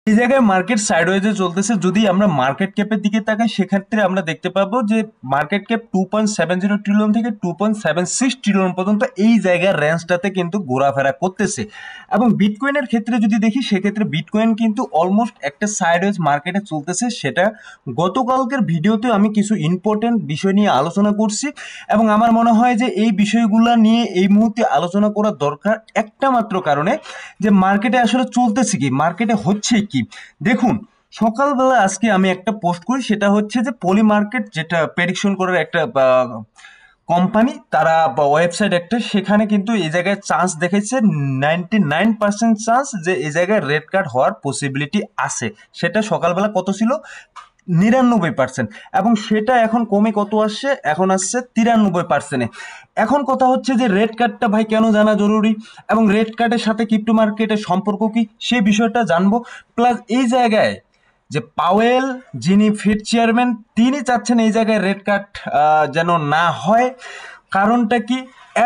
এই জায়গায় মার্কেট সাইডওয়েজে চলতেছে। যদি আমরা মার্কেট ক্যাপের দিকে তাকাই সেক্ষেত্রে আমরা দেখতে পাবো যে মার্কেট ক্যাপ 2.70 ট্রিলিয়ন থেকে 2.76 ট্রিলিয়ন পর্যন্ত এই জায়গার রেঞ্জটাতে কিন্তু ঘোরাফেরা করতেছে। এবং বিটকয়েনের ক্ষেত্রে যদি দেখি সেক্ষেত্রে বিটকয়েন কিন্তু অলমোস্ট একটা সাইডওয়েজ মার্কেটে চলতেছে। সেটা গতকালকের ভিডিওতে আমি কিছু ইম্পর্টেন্ট বিষয় নিয়ে আলোচনা করছি এবং আমার মনে হয় যে এই বিষয়গুলো নিয়ে এই মুহূর্তে আলোচনা করা দরকার একটা মাত্র কারণে, যে মার্কেটে আসলে চলতেছে কি, মার্কেটে হচ্ছে কি। দেখুন, সকালবেলা আজকে আমি একটা পোস্ট করি, সেটা হচ্ছে যে পলি মার্কেট, যেটা প্রেডিকশন করার একটা কোম্পানি, তারা ওয়েবসাইট একটা, সেখানে কিন্তু এই জায়গায় চান্স দেখেছে 99% চান্স যে এই জায়গায় রেড কার্ড হওয়ার পসিবিলিটি আছে। সেটা সকালবেলা কত ছিল? 99%। এবং সেটা এখন কমে কত আসছে? এখন আসছে 93%-এ। এখন কথা হচ্ছে যে রেড কার্ডটা ভাই কেন জানা জরুরি এবং রেড কার্ডের সাথে ক্রিপ্টো মার্কেটের সম্পর্ক কি, সেই বিষয়টা জানবো। প্লাস এই জায়গায় যে পাওয়েল, যিনি ফেড চেয়ারম্যান, তিনি চাচ্ছেন এই জায়গায় রেড কার্ড যেন না হয়, কারণটা কি,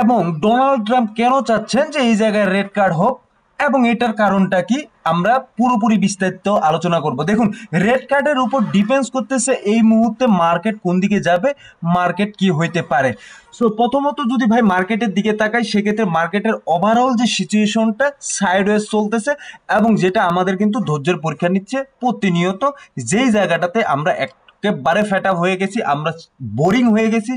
এবং ডোনাল্ড ট্রাম্প কেন চাচ্ছেন যে এই জায়গায় রেড কার্ড হোক এবং এটার কারণটা কি, আমরা পুরোপুরি বিস্তারিত আলোচনা করব। দেখুন, রেড কার্ডের উপর ডিপেন্ডস করতেছে এই মুহূর্তে মার্কেট কোন দিকে যাবে, মার্কেট কি হইতে পারে। সো প্রথমত যদি ভাই মার্কেটের দিকে তাকাই সেক্ষেত্রে মার্কেটের ওভারঅল যে সিচুয়েশনটা সাইডওয়েজ চলতেছে এবং যেটা আমাদের কিন্তু ধৈর্যের পরীক্ষা নিচ্ছে প্রতিনিয়ত। যেই জায়গাটাতে আমরা একেবারে ফেট আপ হয়ে গেছি, আমরা বোরিং হয়ে গেছি,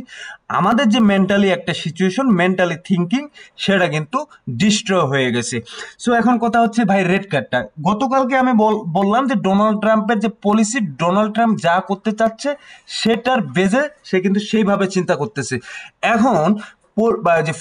আমাদের যে মেন্টালি একটা সিচুয়েশন, মেন্টালি থিঙ্কিং, সেটা কিন্তু ডিস্ট্রয় হয়ে গেছে। সো এখন কথা হচ্ছে ভাই রেড কার্ডটা, গতকালকে আমি বললাম যে ডোনাল্ড ট্রাম্পের যে পলিসি, ডোনাল্ড ট্রাম্প যা করতে চাচ্ছে সেটার বেজে সে কিন্তু সেইভাবে চিন্তা করতেছে। এখন যে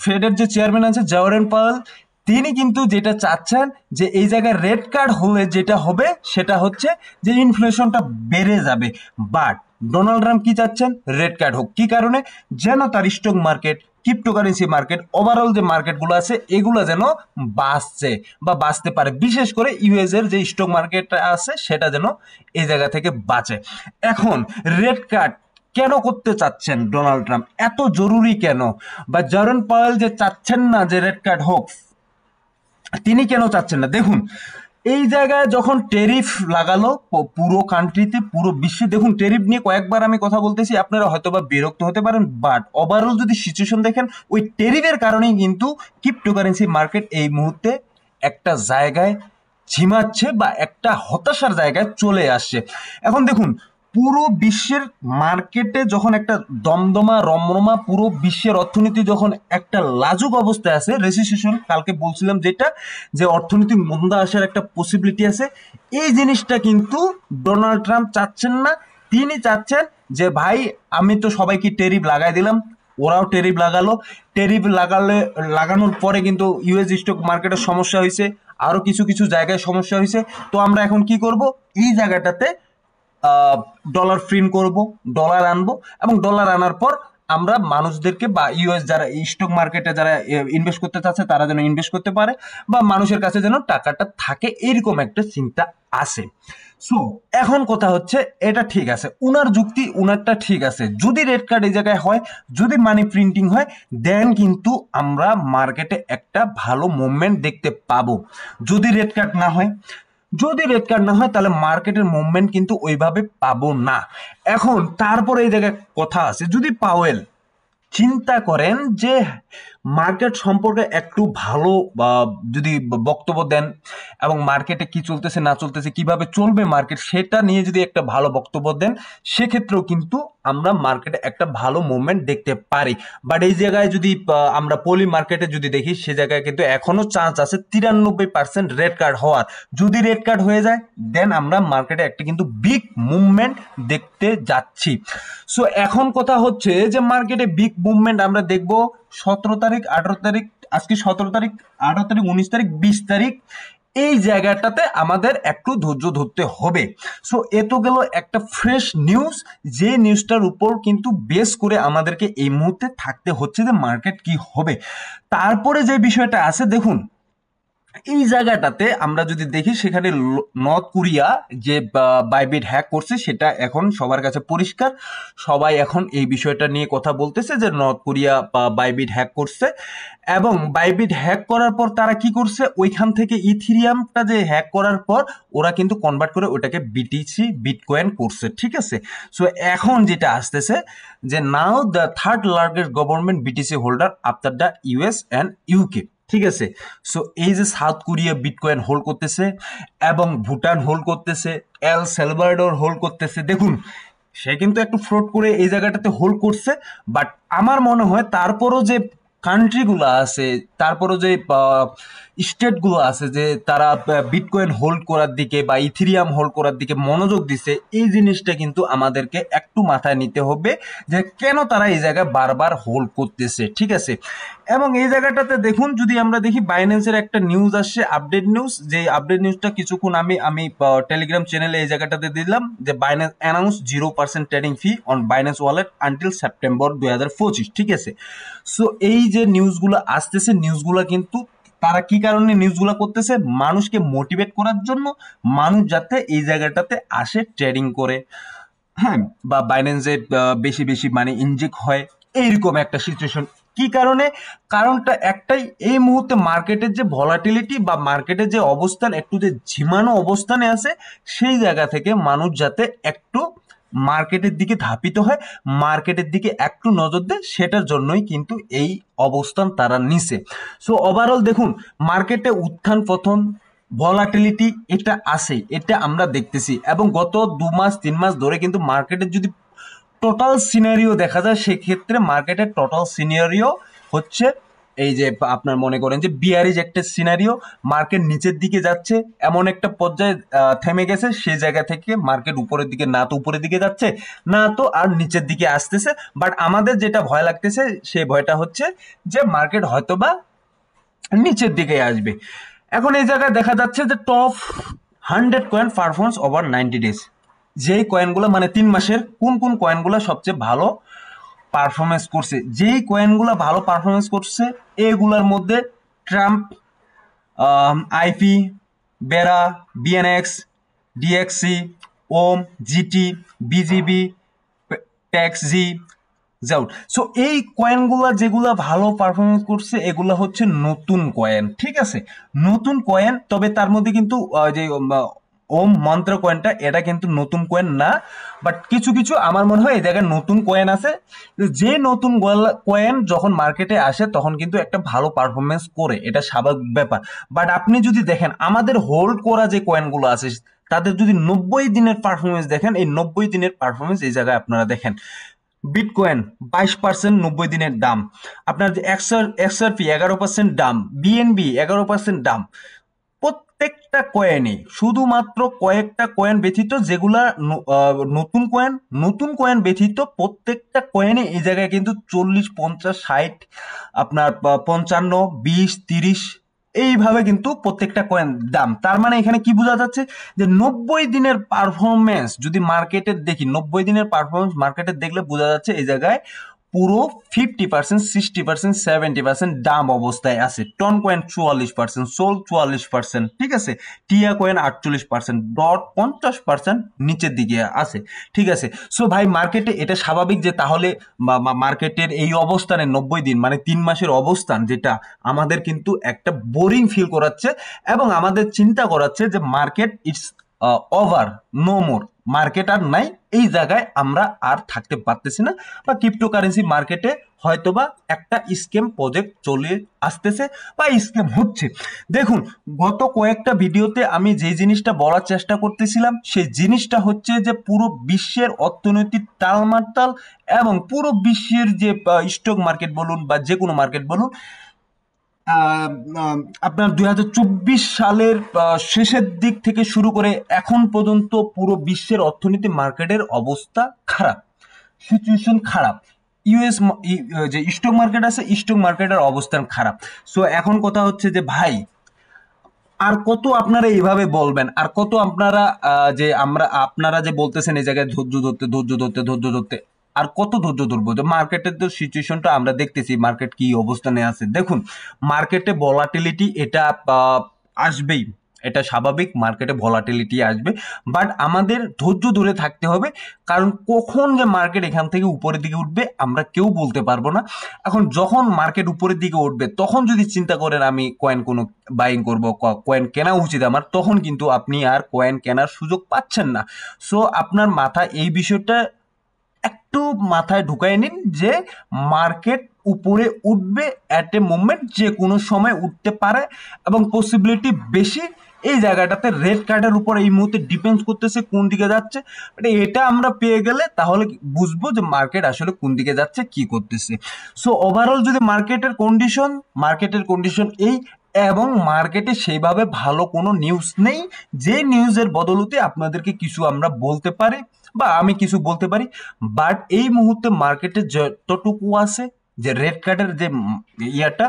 ফেডের যে চেয়ারম্যান আছে জেরোম পাওয়েল, তিনি কিন্তু যেটা চাচ্ছেন যে এই জায়গায় রেড কার্ড হলে যেটা হবে সেটা হচ্ছে যে ইনফ্লেশনটা বেড়ে যাবে। বাট ডোনাল্ড ট্রাম্প কি চাচ্ছেন? রেড কার্ড হোক। কি কারণে? যেন তার stock market, cryptocurrency market, overall যে মার্কেটগুলো আছে এগুলো যেন বাঁচছে বা বাঁচতে পারে, বিশেষ করে ইউএস এর যে স্টক মার্কেটটা আছে সেটা যেন এই জায়গা থেকে বাঁচে। এখন রেড কার্ড কেন করতে চাচ্ছেন ডোনাল্ড ট্রাম্প, এত জরুরি কেন? বা জেরোম পাওয়েল যে চাচ্ছেন না যে রেড কার্ড হোক, তিনি কেন চাচ্ছেন না? দেখুন, এই জায়গায় যখন টেরিফ লাগালো পুরো কান্ট্রিতে, পুরো বিশ্বে, দেখুন টেরিফ নিয়ে কয়েকবার আমি কথা বলতেছি, আপনারা হয়তো বা বিরক্ত হতে পারেন, বাট ওভারঅল যদি সিচুয়েশন দেখেন, ওই টেরিফের কারণেই কিন্তু ক্রিপ্টোকারেন্সি মার্কেট এই মুহূর্তে একটা জায়গায় ঝিমাচ্ছে বা একটা হতাশার জায়গায় চলে আসছে। এখন দেখুন, পুরো বিশ্বের মার্কেটে যখন একটা দমদমা রমরমা, পুরো বিশ্বের অর্থনীতি যখন একটা লাজুক অবস্থায় আছে, রেসিসেশন কালকে বলছিলাম যেটা, যে অর্থনীতি মন্দা আসার একটা পসিবিলিটি আছে, এই জিনিসটা কিন্তু ডোনাল্ড ট্রাম্প চাচ্ছেন না। তিনি চাচ্ছেন যে ভাই আমি তো সবাইকে টেরিফ লাগাই দিলাম, ওরাও টেরিফ লাগালো, লাগানোর পরে কিন্তু ইউএস স্টক মার্কেটের সমস্যা হয়েছে, আরো কিছু কিছু জায়গায় সমস্যা হয়েছে। তো আমরা এখন কি করব? এই জায়গাটাতে ডলার প্রিন্ট করব, ডলার আনবো এবং ডলার আনার পর আমরা মানুষদেরকে বা ইউএস যারা স্টক মার্কেটে যারা ইনভেস্ট করতে চাচ্ছে তারা যেন ইনভেস্ট করতে পারে বা মানুষের কাছে যেন টাকাটা থাকে, এরকম একটা চিন্তা আছে। সো এখন কথা হচ্ছে, এটা ঠিক আছে, উনার যুক্তি উনারটা ঠিক আছে। যদি রেড কার্ড এই জায়গায় হয়, যদি মানি প্রিন্টিং হয়, দেন কিন্তু আমরা মার্কেটে একটা ভালো মুভমেন্ট দেখতে পাবো। যদি রেড কার্ড না হয়, যদি রেড কার্ড না হয় তাহলে মার্কেটের মুভমেন্ট কিন্তু ওইভাবে পাবো না। এখন তারপরে এই জায়গায় কথা আছে, যদি পাওয়েল চিন্তা করেন যে মার্কেট সম্পর্কে একটু ভালো বা যদি বক্তব্য দেন এবং মার্কেটে কি চলতেছে না চলতেছে, কিভাবে চলবে মার্কেট, সেটা নিয়ে যদি একটা ভালো বক্তব্য দেন, সেক্ষেত্রেও কিন্তু আমরা মার্কেটে একটা ভালো মুভমেন্ট দেখতে পারি। বাট এই জায়গায় যদি আমরা পলি মার্কেটে যদি দেখি, সে জায়গায় কিন্তু এখনো চান্স আছে 93% রেড কার্ড হওয়ার। যদি রেড কার্ড হয়ে যায় দেন আমরা মার্কেটে একটা কিন্তু বিগ মুভমেন্ট দেখতে যাচ্ছি। সো এখন কথা হচ্ছে যে মার্কেটে বিগ মুভমেন্ট আমরা দেখবো 17 তারিখ, 18 তারিখ, আজকে 17 তারিখ, 18 তারিখ, 19 তারিখ, 20 তারিখ, এই জায়গাটাতে আমাদের একটু ধৈর্য ধরতে হবে। সো এ তো গেল একটা ফ্রেশ নিউজ, যে নিউজটার উপর কিন্তু বেস করে আমাদেরকে এই মুহূর্তে থাকতে হচ্ছে যে মার্কেট কি হবে। তারপরে যে বিষয়টা আছে, দেখুন এই জায়গাটাতে আমরা যদি দেখি সেখানে নর্থ কোরিয়া যে বাইবিট হ্যাক করছে সেটা এখন সবার কাছে পরিষ্কার। সবাই এখন এই বিষয়টা নিয়ে কথা বলতেছে যে নর্থ কোরিয়া বাইবিট হ্যাক করছে, এবং বাইবিট হ্যাক করার পর তারা কি করছে, ওইখান থেকে ইথিরিয়ামটা যে হ্যাক করার পর ওরা কিন্তু কনভার্ট করে ওটাকে বিটিসি বিটকয়েন করছে, ঠিক আছে। সো এখন যেটা আসতেছে যে now the third largest government BTC holder after the US and UK, ঠিক আছে। সো এই যে সাউথ কোরিয়া বিটকয়েন হোল্ড করতেছে এবং ভুটান হোল্ড করতেছে, এল সালভাডোর হোল্ড করতেছে। দেখুন সে কিন্তু একটু ফ্রড করে এই জায়গাটাতে হোল্ড করছে, বাট আমার মনে হয় তারপরও যে কান্ট্রিগুলো আছে, তারপরও যে স্টেটগুলো আছে যে তারা বিটকয়েন হোল্ড করার দিকে বা ইথিরিয়াম হোল্ড করার দিকে মনোযোগ দিছে, এই জিনিসটা কিন্তু আমাদেরকে একটু মাথায় নিতে হবে যে কেন তারা এই জায়গায় বারবার হোল্ড করতেছে, ঠিক আছে। এবং এই জায়গাটাতে দেখুন যদি আমরা দেখি বাইন্যান্সের একটা নিউজ আসছে, আপডেট নিউজ, যে আপডেট নিউজটা কিছুক্ষণ আমি টেলিগ্রাম চ্যানেলে এই জায়গাটাতে দিলাম যে Binance announce 0% trading fee on Binance wallet until September 2025, ঠিক আছে। সো এই যে নিউজগুলো আসতেছে, নিউজগুলো কিন্তু তারা কি কারণে নিউজগুলো করতেছে, মানুষকে মোটিভেট করার জন্য, মানুষ যাতে এই জায়গাটাতে আসে ট্রেডিং করে, হ্যাঁ, বা বাইন্যান্সে বেশি বেশি মানি ইনজেক্ট হয়, এইরকম একটা সিচুয়েশন। কি কারণে? কারণটা একটাই, এই মুহূর্তে মার্কেটের যে ভলাটিলিটি বা মার্কেটের যে অবস্থান, একটু যে ঝিমানো অবস্থানে আছে, সেই জায়গা থেকে মানুষ যাতে একটু মার্কেটের দিকে ধাপিত হয়, মার্কেটের দিকে একটু নজর দেয়, সেটার জন্যই কিন্তু এই অবস্থান তারা নিছে। সো ওভারঅল দেখুন মার্কেটে উত্থান পতন, ভলাটিলিটি এটা আছে, এটা আমরা দেখতেছি, এবং গত 2 মাস 3 মাস ধরে কিন্তু মার্কেটের যদি টোটাল সিনারিও দেখা যায়, সেক্ষেত্রে মার্কেটের টোটাল সিনারিও হচ্ছে এই যে আপনার মনে করেন যে বিয়ারিজ একটা সিনারিও, মার্কেট নিচের দিকে যাচ্ছে, এমন একটা পর্যায়ে থেমে গেছে, সেই জায়গা থেকে মার্কেট উপরের দিকে, না তো উপরের দিকে যাচ্ছে না তো আর নিচের দিকে আসতেছে। বাট আমাদের যেটা ভয় লাগতেছে, সেই ভয়টা হচ্ছে যে মার্কেট হয়তোবা নিচের দিকে আসবে। এখন এই জায়গায় দেখা যাচ্ছে যে top 100 coin performance over 90 days, যেই কয়েনগুলো মানে 3 মাসের কোন কোন কয়েনগুলো সবচেয়ে ভালো পারফরমেন্স করছে, যেই কয়েনগুলো ভালো পারফরমেন্স করছে এগুলোর মধ্যে ট্রাম্প, আইপি, বেরা, বিএনএক্স, ডিএক্সি, ওম, জিটি, বিজিবি, ট্যাক্সজি, যাও। সো এই কয়েনগুলো যেগুলো ভালো পারফরমেন্স করছে এগুলো হচ্ছে নতুন কয়েন, ঠিক আছে, নতুন কয়েন। তবে তার মধ্যে কিন্তু যে ওম মন্ত্র কয়েনটা, এটা কিন্তু নতুন কয়েন না, বাট কিছু কিছু আমার মনে হয় এই জায়গায় নতুন কয়েন আছে, যে নতুন কয়েন যখন মার্কেটে আসে তখন কিন্তু একটা ভালো পারফরমেন্স করে, এটা স্বাভাবিক ব্যাপার। বাট আপনি যদি দেখেন আমাদের হোল্ড করা যে কয়েনগুলো আছে তাদের যদি 90 দিনের পারফরমেন্স দেখেন, এই 90 দিনের পারফরমেন্স এই জায়গায় আপনারা দেখেন, বিটকয়েন 22% 90 দিনের দাম, আপনার যে এক্সআরপি 11% দাম, বিএনবি 11% দাম, প্রত্যেকটা কয়েনে শুধুমাত্র কয়েকটা কয়েন ব্যতীত যেগুলা নতুন কয়েন ব্যতীত প্রত্যেকটা কয়েনে এই জায়গায় কিন্তু 40 50 60 আপনার 55 20 30 এইভাবে কিন্তু প্রত্যেকটা কয়েন দাম। তার মানে এখানে কি বোঝা যাচ্ছে যে 90 দিনের পারফরমেন্স যদি মার্কেটের দেখি, 90 দিনের পারফরমেন্স মার্কেটের দেখলে বোঝা যাচ্ছে এই জায়গায় পুরো 50% 60% 70% দাম অবস্থায় আছে। টন কয়েন 44%, সোল 44%, ঠিক আছে, টিয়া কয়েন 48%, ডট 50% নিচের দিকে আছে, ঠিক আছে। সো ভাই মার্কেটে এটা স্বাভাবিক যে তাহলে মার্কেটের এই অবস্থানে 90 দিন মানে 3 মাসের অবস্থান, যেটা আমাদের কিন্তু একটা বোরিং ফিল করাচ্ছে এবং আমাদের চিন্তা করাচ্ছে যে market it's over, no more, market আর নাই, এই জায়গায় আমরা আর থাকতে পারতেছি না, বা ক্রিপ্টোকারেন্সি মার্কেটে হয়তোবা একটা স্ক্যাম প্রজেক্ট চলে আসতেছে বা স্ক্যাম হচ্ছে। দেখুন গত কয়েকটা ভিডিওতে আমি যে জিনিসটা বলার চেষ্টা করতেছিলাম সেই জিনিসটা হচ্ছে যে পুরো বিশ্বের অর্থনৈতিক তালমাতাল এবং পুরো বিশ্বের যে স্টক মার্কেট বলুন বা যে কোনো মার্কেট বলুন, আপনার 2024 সালের শেষের দিক থেকে শুরু করে এখন পর্যন্ত পুরো বিশ্বের অর্থনীতি মার্কেটের অবস্থা খারাপ, সিচুয়েশন খারাপ। ইউএস যে স্টক মার্কেট আছে, স্টক মার্কেটের অবস্থান খারাপ। সো এখন কথা হচ্ছে যে ভাই আর কত আপনারা এইভাবে বলবেন, আর কত আপনারা আপনারা যে বলতেছেন এই জায়গায় ধৈর্য ধরতে ধৈর্য ধরতে ধৈর্য ধরতে, আর কত ধৈর্য ধরবো? তো মার্কেটের তো সিচুয়েশনটা আমরা দেখতেছি, মার্কেট কি অবস্থানে আছে। দেখুন মার্কেটে ভলাটিলিটি এটা আসবেই, এটা স্বাভাবিক, মার্কেটে ভলাটিলিটি আসবে, বাট আমাদের ধৈর্য ধরে থাকতে হবে, কারণ কখন যে মার্কেট এখান থেকে উপরের দিকে উঠবে আমরা কেউ বলতে পারবো না। এখন যখন মার্কেট উপরের দিকে উঠবে তখন যদি চিন্তা করেন আমি কয়েন কোনো বাইং করব, কয়েন কেনা উচিত আমার, তখন কিন্তু আপনি আর কয়েন কেনার সুযোগ পাচ্ছেন না। সো আপনার মাথা এই বিষয়টা একটু মাথায় ঢুকাই নিন যে মার্কেট উপরে উঠবে অ্যাট এ মোমেন্ট, যে কোনো সময় উঠতে পারে এবং পসিবিলিটি বেশি। এই জায়গাটাতে রেড কার্ডের উপর এই মুহূর্তে ডিপেন্ড করতেছে কোন দিকে যাচ্ছে, মানে এটা আমরা পেয়ে গেলে তাহলে বুঝবো যে মার্কেট আসলে কোন দিকে যাচ্ছে, কি করতেছে। সো ওভারঅল যদি মার্কেটের কন্ডিশন এই, এবং মার্কেটে সেইভাবে ভালো কোনো নিউজ নেই যে নিউজের বদলতে আপনাদেরকে কিছু আমরা বলতে পারি বা আমি কিছু বলতে পারি। বাট এই মুহূর্তে মার্কেটে যতটুকু আছে, যে রেড কার্ডের যে ইয়াটা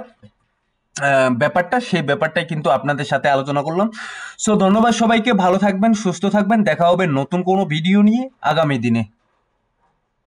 ব্যাপারটা, সেই ব্যাপারটাই কিন্তু আপনাদের সাথে আলোচনা করলাম। সো ধন্যবাদ সবাইকে, ভালো থাকবেন, সুস্থ থাকবেন, দেখা হবে নতুন কোনো ভিডিও নিয়ে আগামী দিনে।